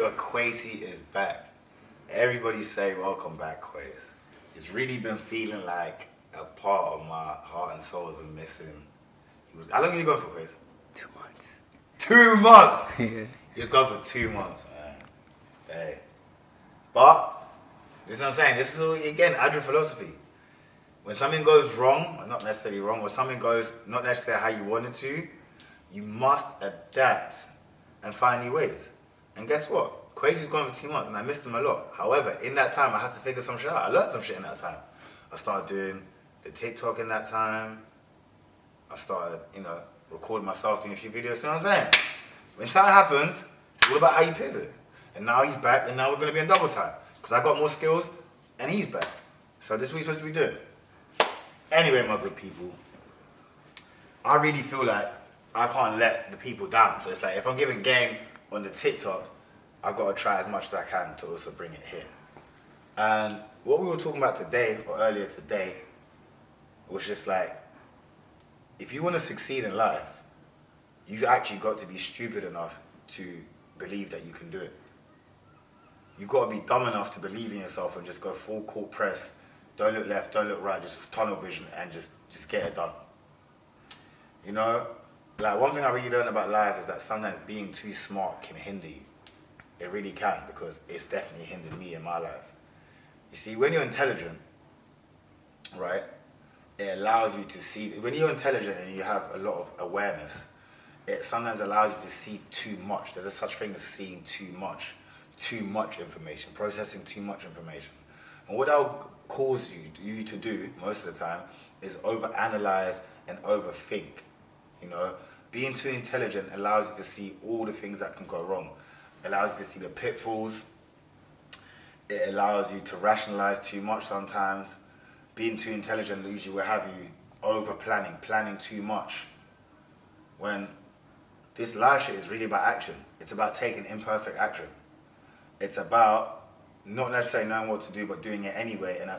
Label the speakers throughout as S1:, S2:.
S1: but Kwesi is back. Everybody say welcome back, Kwesi. It's really been feeling like a part of my heart and soul has been missing. How long have you gone for, Kwesi?
S2: 2 months.
S1: 2 months?
S2: Yeah.
S1: He was gone for 2 months, man. Hey. But, this is what I'm saying, this is, again, Adrian philosophy. When something goes wrong, or not necessarily wrong, or something goes not necessarily how you wanted to, you must adapt and find new ways. And guess what? Kwesi was gone for 2 months and I missed him a lot. However, in that time, I had to figure some shit out. I learned some shit in that time. I started doing the TikTok in that time. I started, recording myself doing a few videos. You know what I'm saying? When something happens, it's all about how you pivot. And now he's back and now we're going to be in double time. Because I got more skills and he's back. So this is what we're supposed to be doing. Anyway, my good people, I really feel like I can't let the people down. So it's like if I'm giving game on the TikTok, I've got to try as much as I can to also bring it here. And what we were talking about today, or earlier today, was just like, if you want to succeed in life, you've actually got to be stupid enough to believe that you can do it. You've got to be dumb enough to believe in yourself and just go full court press. Don't look left, don't look right, just tunnel vision and just get it done. Like one thing I really learned about life is that sometimes being too smart can hinder you. It really can, because it's definitely hindered me in my life. You see, when you're intelligent, right, it allows you to see, when you're intelligent and you have a lot of awareness, it sometimes allows you to see too much. There's a such thing as seeing too much information, processing too much information. And what that'll cause you to do most of the time is overanalyze and overthink. Being too intelligent allows you to see all the things that can go wrong. It allows you to see the pitfalls. It allows you to rationalize too much sometimes. Being too intelligent usually will have you planning too much. When this life shit is really about action. It's about taking imperfect action. It's about not necessarily knowing what to do, but doing it anyway, and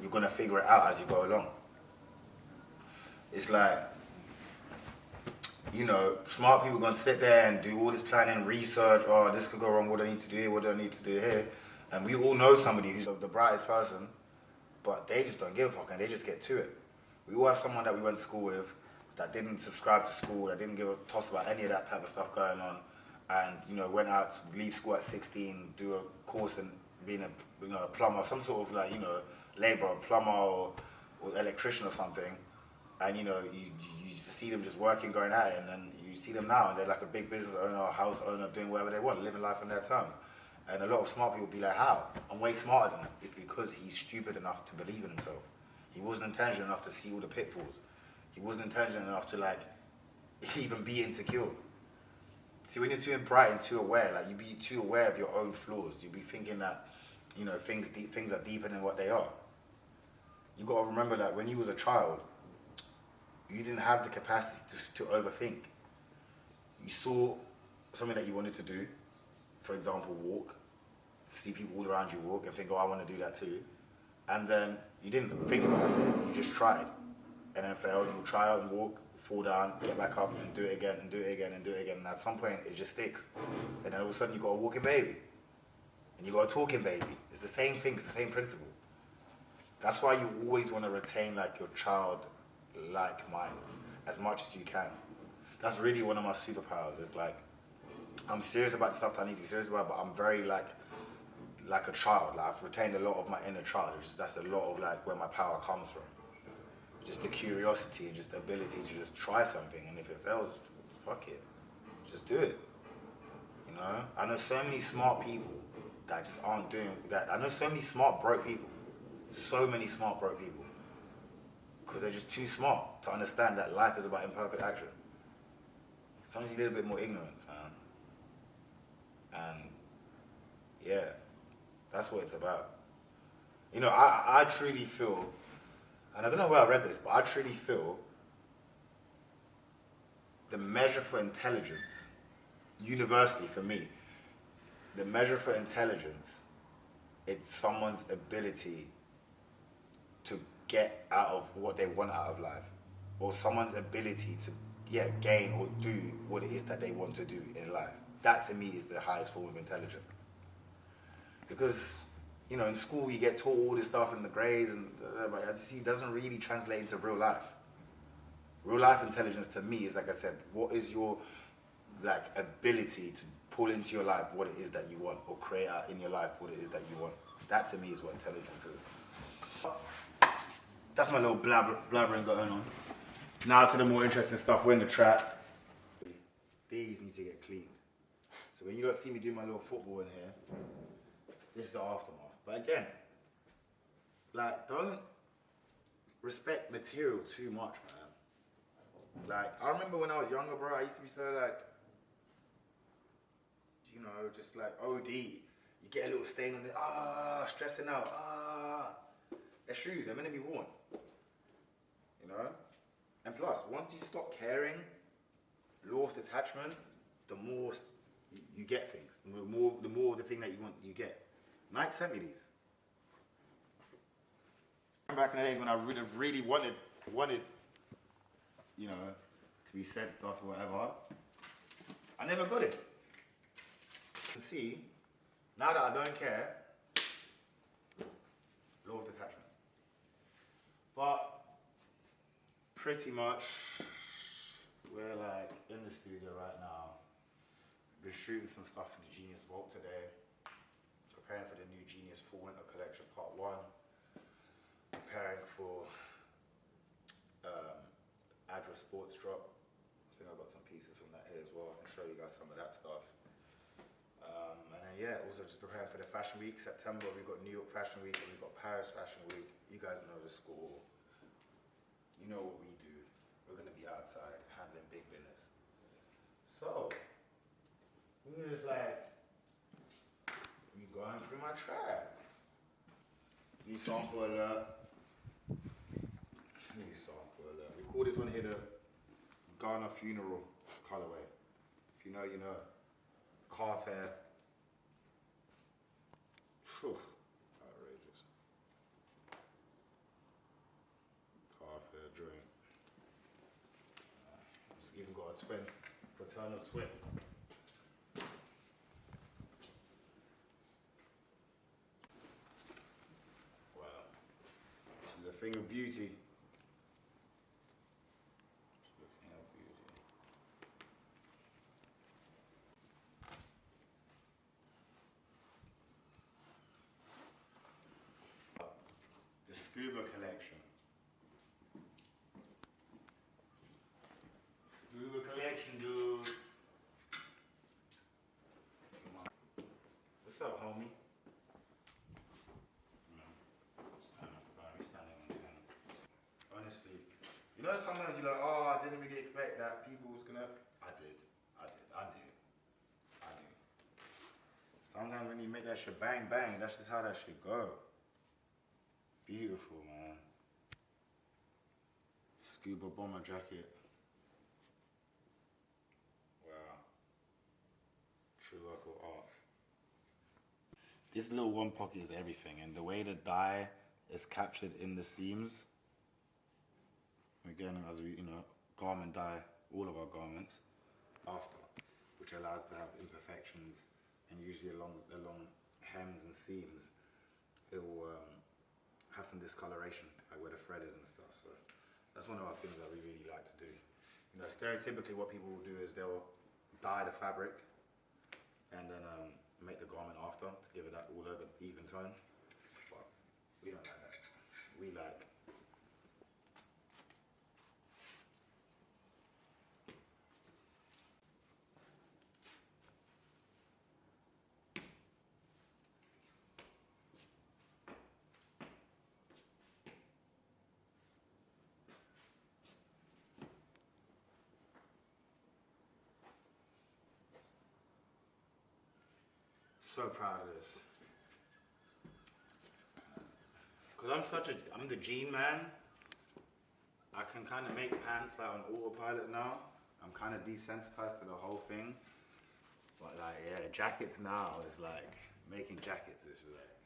S1: you're going to figure it out as you go along. It's like, smart people are going to sit there and do all this planning, research, oh, this could go wrong, what do I need to do here, what do I need to do here? And we all know somebody who's the brightest person, but they just don't give a fuck and they just get to it. We all have someone that we went to school with that didn't subscribe to school, that didn't give a toss about any of that type of stuff going on, and went out to leave school at 16, do a course in being a plumber, some sort of labourer, plumber or electrician or something, and you see them just working, going at it, and then you see them now and they're like a big business owner or house owner doing whatever they want, living life on their terms. And a lot of smart people be like, how? I'm way smarter than him. It's because he's stupid enough to believe in himself. He wasn't intelligent enough to see all the pitfalls. He wasn't intelligent enough to even be insecure. See, when you're too bright and too aware, you be too aware of your own flaws. You be thinking that, things are deeper than what they are. You got to remember that when you was a child, you didn't have the capacity to overthink. You saw something that you wanted to do, for example, walk, see people all around you walk and think, oh, I want to do that too. And then you didn't think about it, you just tried. And then failed, you try out and walk, fall down, get back up and do it again and do it again and do it again. And at some point, it just sticks. And then all of a sudden, you got a walking baby. And you got a talking baby. It's the same thing, it's the same principle. That's why you always want to retain your childlike mind as much as you can. That's really one of my superpowers. It's I'm serious about the stuff that I need to be serious about, but I'm very like a child. I've retained a lot of my inner child. That's a lot of where my power comes from. Just the curiosity and just the ability to just try something, and if it fails, fuck it. Just do it. I know so many smart people that just aren't doing that. I know so many smart broke people. So many smart broke people. Because they're just too smart to understand that life is about imperfect action. Sometimes you need a bit more ignorance, man. And yeah, that's what it's about. I truly feel, and I don't know where I read this, but I truly feel the measure for intelligence, universally for me, the measure for intelligence, it's someone's ability to get out of what they want out of life, or someone's ability to gain or do what it is that they want to do in life. That to me is the highest form of intelligence. because you know in school you get taught all this stuff in the grades, but as you see, it doesn't really translate into real life. Real life intelligence to me is, like I said, what is your like ability to pull into your life what it is that you want, or create out in your life what it is that you want. That to me is what intelligence is. That's my little blabbering going on. Now to the more interesting stuff. We're in the trap. These need to get cleaned. So when you don't see me do my little football in here, this is the aftermath. But again, like, don't respect material too much, man. Like, I remember when I was younger, bro, I used to be so like, you know, just like OD. You get a little stain on it, stressing out, They're shoes, they're meant to be worn. You know? And plus, once you stop caring, law of detachment, the more you get things. The more of the thing that you want, you get. Nike sent me these. Back in the days when I really wanted, you know, to be sent stuff or whatever, I never got it. You can see, now that I don't care, law of detachment. But pretty much, we're like in the studio right now. Been shooting some stuff for the Genius Vault today. Preparing for the new Genius Fall Winter Collection Part 1. Preparing for Adra Sports Drop. I think I've got some pieces from that here as well. I can show you guys some of that stuff. And then yeah, also just preparing for the Fashion Week. September we've got New York Fashion Week and we've got Paris Fashion Week. You guys know the score. You know what we do. We're gonna be outside handling big business. So, we're just like, you going through my trap. New sample alert. New sample alert. We call this one here the Ghana Funeral colorway. If you know, you know. Calf hair. Whew. Outrageous. Calf hair drink. It's even got a twin, fraternal twin. Wow. She's a thing of beauty. The Scuba Collection. Scuba Collection, dude. What's up, homie? Standing on 10. Honestly, you know sometimes you're like, oh, I didn't really expect that people was gonna. I did. Sometimes when you make that shit bang bang, that's just how that shit go. Beautiful, man. Scuba bomber jacket. Wow. True work of art. This little one pocket is everything, and the way the dye is captured in the seams. Again, as we, you know, garment dye all of our garments after, which allows to have imperfections, and usually along hems and seams, it will have some discoloration, like where the thread is and stuff. So that's one of our things that we really like to do. You know, stereotypically what people will do is they'll dye the fabric and then make the garment after to give it that all over even tone. But we don't like that. We like so proud of this. Cause I'm the jean man. I can kind of make pants like on autopilot now. I'm kind of desensitized to the whole thing. But like, yeah, jackets now is like, making jackets is like,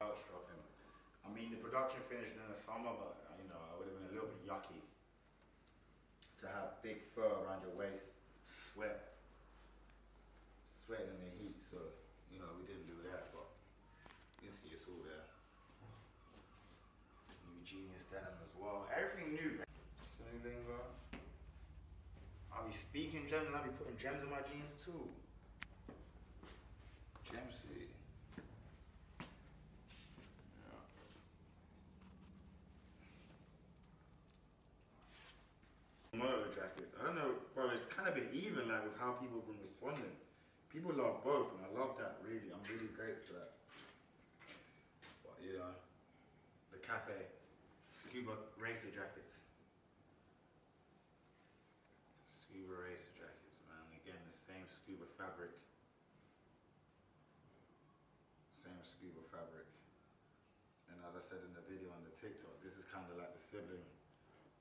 S1: outstrucking. I mean, the production finished in the summer, but you know, I would have been a little bit yucky to have big fur around your waist, sweating in the heat, so, you know, we didn't do that, but You can see it's all there. New Genius denim as well. Everything new. Linger. I'll be speaking gems and I'll be putting gems in my jeans too. Gem City. Moto jackets. I don't know, bro, it's kind of been even like with how people have been responding. People love both and I love that really. I'm really grateful for that. But you know, the cafe, scuba racer jackets. Scuba racer jackets, man. Again, the same scuba fabric. Same scuba fabric. And as I said in the video on the TikTok, this is kind of like the sibling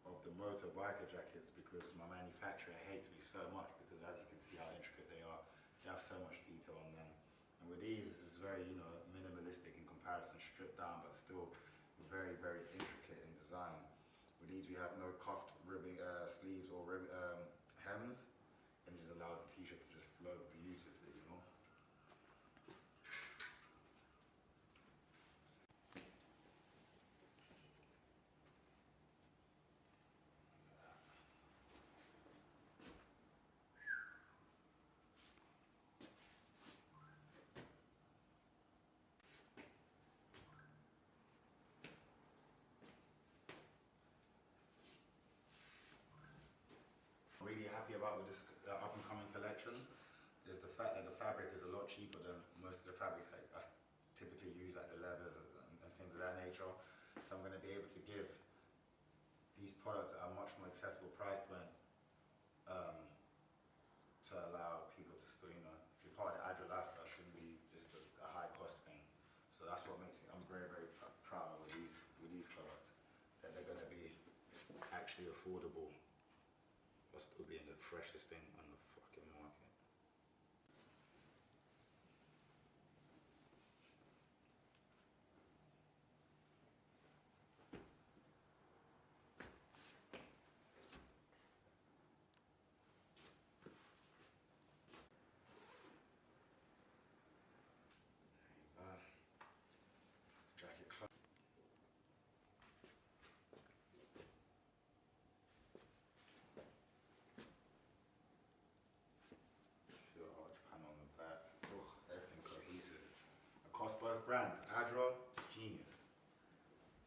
S1: of the motorbiker jackets because my manufacturer hates me so much because as you can see how intricate they are, they have so much detail on them. And with these, this is very, you know, minimalistic in comparison, stripped down, but still very, very intricate in design. With these, we have no cuffed ribbing sleeves or hems, and it just allows the t-shirt to just flow beautifully, you know. Really happy about with this up and coming collection is the fact that the fabric is a lot cheaper than most of the fabrics that I typically use, like the leathers and things of that nature. So I'm going to be able to give these products at a much more accessible price point to allow people to still, you know, if you're part of the agile lifestyle, it shouldn't be just a high cost thing. So that's what makes me, I'm very, very proud with these products, that they're going to be actually affordable. Will still being the freshest thing on the fucking market. There you go. That's the jacket club. Across both brands, Adra, Genius.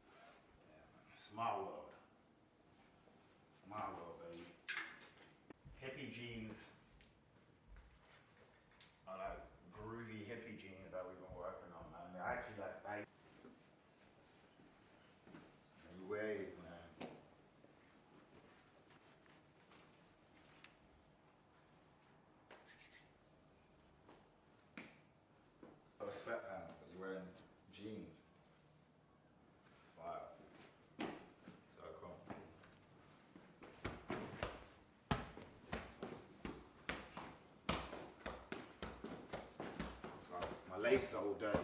S1: Yeah, man. Smart world. Smart world, baby. Hippie jeans are like groovy hippie jeans that we've been working on, man. They're actually like baggy. It's a new wave, man. Sweatpants, but you're wearing jeans. Fire. So cool. So my laces are all dirty.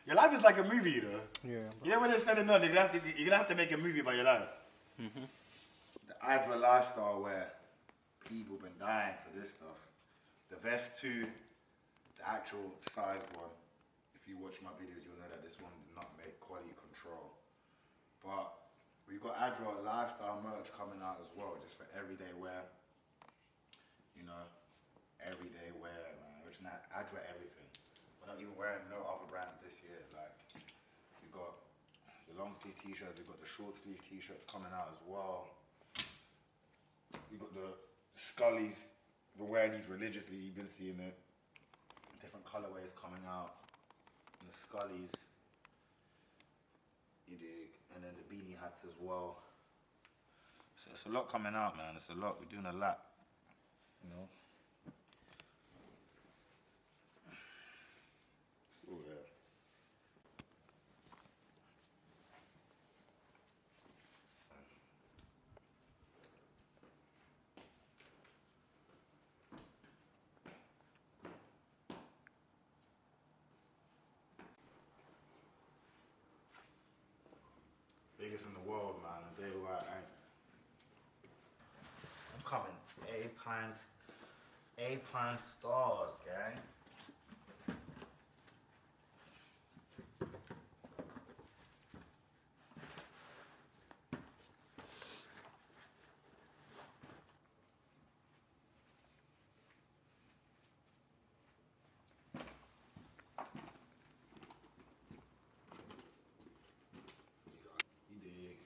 S1: Your life is like a movie, you know.
S2: Yeah.
S1: You know when they said no, you're gonna have to make a movie about your life. Mm-hmm. The Adra lifestyle where people been dying for this stuff. The vest 2, the actual size one. If you watch my videos, you'll know that this one did not make quality control. But we've got Adra lifestyle merch coming out as well, just for everyday wear. You know, everyday wear, man. Which now Adra everything. We're not even wearing no other brands this year. Like, we got the long sleeve t-shirts, we've got the short sleeve t-shirts coming out as well. We got the Scullies. We're wearing these religiously. You've been seeing it. Different colorways coming out. And the Scullies. You dig? And then the beanie hats as well. So it's a lot coming out, man. It's a lot. We're doing a lot. You know. It's all there. Big biggest in the world, man. A day without angst. I'm coming A-plan stars, gang. You dig.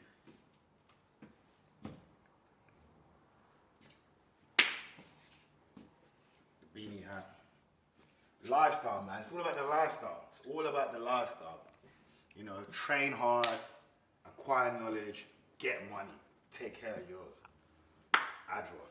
S1: The beanie hat. Lifestyle, man. It's all about the lifestyle. It's all about the lifestyle. You know, train hard, acquire knowledge, get money, take care of yours. I draw.